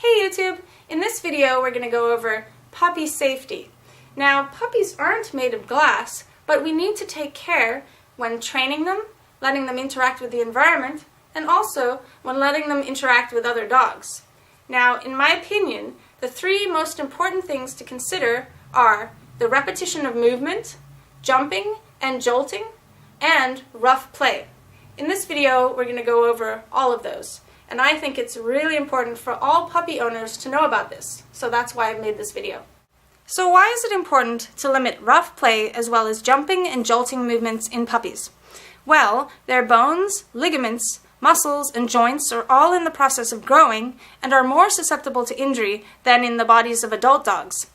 Hey YouTube! In this video we're going to go over puppy safety. Now puppies aren't made of glass, but we need to take care when training them, letting them interact with the environment, and also when letting them interact with other dogs. Now in my opinion, the three most important things to consider are the repetition of movement, jumping and jolting, and rough play. In this video we're going to go over all of those. And I think it's really important for all puppy owners to know about this, so that's why I've made this video. So why is it important to limit rough play as well as jumping and jolting movements in puppies? Well, their bones, ligaments, muscles, and joints are all in the process of growing and are more susceptible to injury than in the bodies of adult dogs.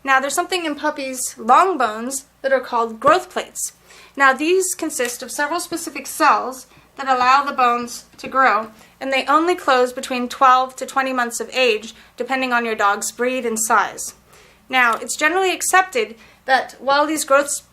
Now there's something in puppies' long bones that are called growth plates. Now these consist of several specific cells that allow the bones to grow, and they only close between 12 to 20 months of age, depending on your dog's breed and size. Now, it's generally accepted that while these growth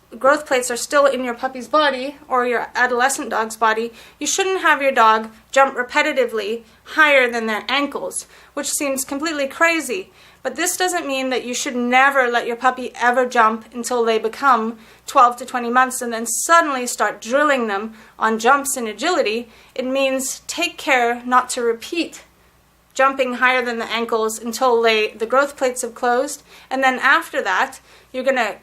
plates are still in your puppy's body, or your adolescent dog's body, you shouldn't have your dog jump repetitively higher than their ankles, which seems completely crazy. But this doesn't mean that you should never let your puppy ever jump until they become 12 to 20 months and then suddenly start drilling them on jumps and agility. It means take care not to repeat jumping higher than the ankles until the growth plates have closed, and then after that you're going to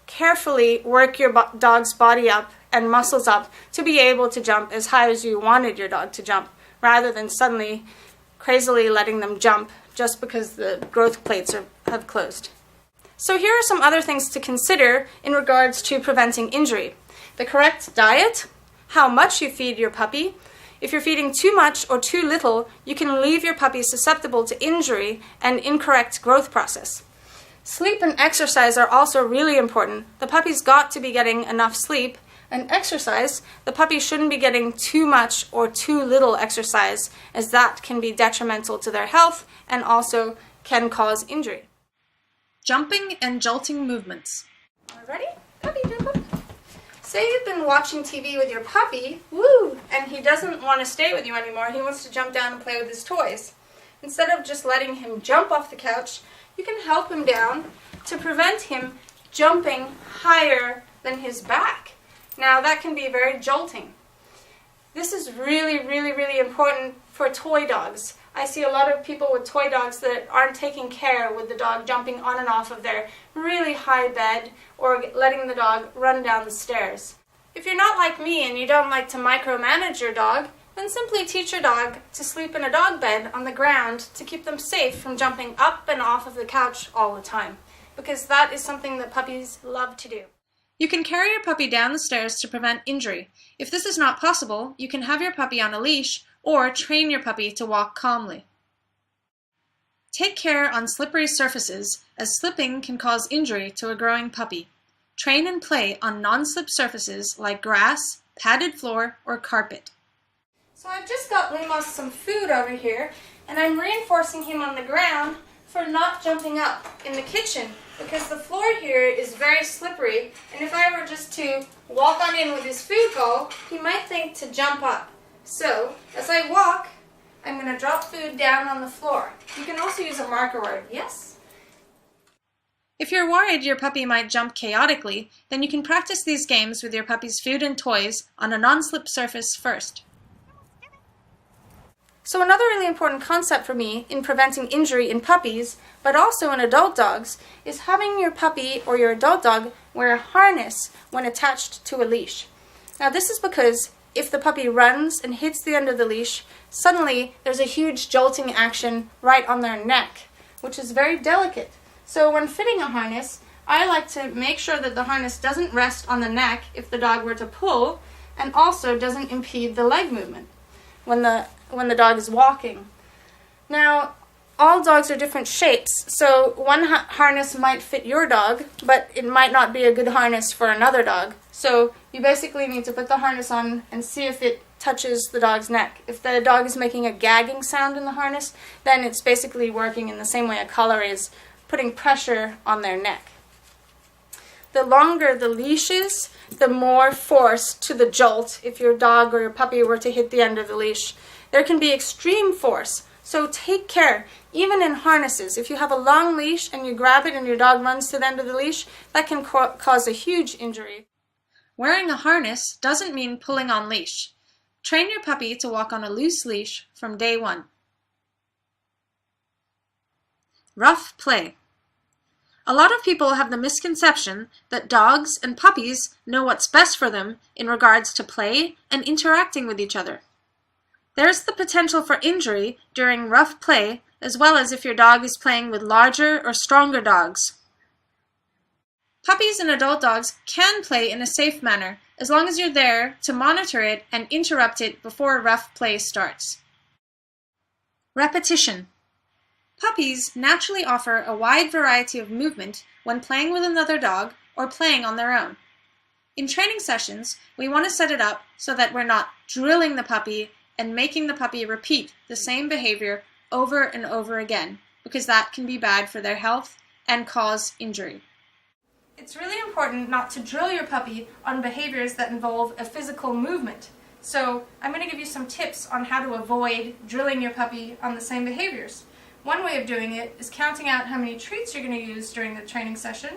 carefully work your dog's body up and muscles up to be able to jump as high as you wanted your dog to jump, rather than suddenly crazily letting them jump just because the growth plates have closed. So here are some other things to consider in regards to preventing injury. The correct diet, how much you feed your puppy. If you're feeding too much or too little, you can leave your puppy susceptible to injury and incorrect growth process. Sleep and exercise are also really important. The puppy's got to be getting enough sleep, and exercise, the puppy shouldn't be getting too much or too little exercise, as that can be detrimental to their health and also can cause injury. Jumping and jolting movements. All ready? Puppy, jump up. Say you've been watching TV with your puppy, woo, and he doesn't want to stay with you anymore. He wants to jump down and play with his toys. Instead of just letting him jump off the couch, you can help him down to prevent him jumping higher than his back. Now that can be very jolting. This is really important for toy dogs. I see a lot of people with toy dogs that aren't taking care with the dog jumping on and off of their really high bed or letting the dog run down the stairs. If you're not like me and you don't like to micromanage your dog, then simply teach your dog to sleep in a dog bed on the ground to keep them safe from jumping up and off of the couch all the time, because that is something that puppies love to do. You can carry your puppy down the stairs to prevent injury. If this is not possible, you can have your puppy on a leash or train your puppy to walk calmly. Take care on slippery surfaces, as slipping can cause injury to a growing puppy. Train and play on non-slip surfaces like grass, padded floor, or carpet. So I've just got Lumos some food over here, and I'm reinforcing him on the ground for not jumping up in the kitchen, because the floor here is very slippery, and if I were just to walk on in with his food bowl, he might think to jump up. So, as I walk, I'm going to drop food down on the floor. You can also use a marker word, yes? If you're worried your puppy might jump chaotically, then you can practice these games with your puppy's food and toys on a non-slip surface first. So another really important concept for me in preventing injury in puppies, but also in adult dogs, is having your puppy or your adult dog wear a harness when attached to a leash. Now this is because if the puppy runs and hits the end of the leash, suddenly there's a huge jolting action right on their neck, which is very delicate. So when fitting a harness, I like to make sure that the harness doesn't rest on the neck if the dog were to pull, and also doesn't impede the leg movement when the dog is walking. Now, all dogs are different shapes, so one harness might fit your dog, but it might not be a good harness for another dog. So you basically need to put the harness on and see if it touches the dog's neck. If the dog is making a gagging sound in the harness, then it's basically working in the same way a collar is, putting pressure on their neck. The longer the leash is, the more force to the jolt if your dog or your puppy were to hit the end of the leash. There can be extreme force, So take care, even in harnesses. If you have a long leash and you grab it and your dog runs to the end of the leash, that can cause a huge injury. Wearing a harness doesn't mean pulling on leash. Train your puppy to walk on a loose leash from day one. Rough play. A lot of people have the misconception that dogs and puppies know what's best for them in regards to play and interacting with each other. There's the potential for injury during rough play, as well as if your dog is playing with larger or stronger dogs. Puppies and adult dogs can play in a safe manner, as long as you're there to monitor it and interrupt it before rough play starts. Repetition. Puppies naturally offer a wide variety of movement when playing with another dog or playing on their own. In training sessions, we want to set it up so that we're not drilling the puppy and making the puppy repeat the same behavior over and over again, because that can be bad for their health and cause injury. It's really important not to drill your puppy on behaviors that involve a physical movement. So I'm going to give you some tips on how to avoid drilling your puppy on the same behaviors. One way of doing it is counting out how many treats you're going to use during the training session.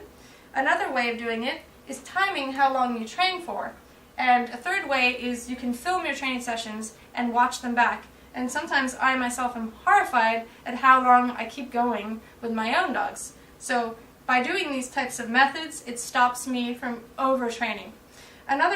Another way of doing it is timing how long you train for. And a third way is you can film your training sessions and watch them back. And sometimes I myself am horrified at how long I keep going with my own dogs. So by doing these types of methods, it stops me from overtraining. Another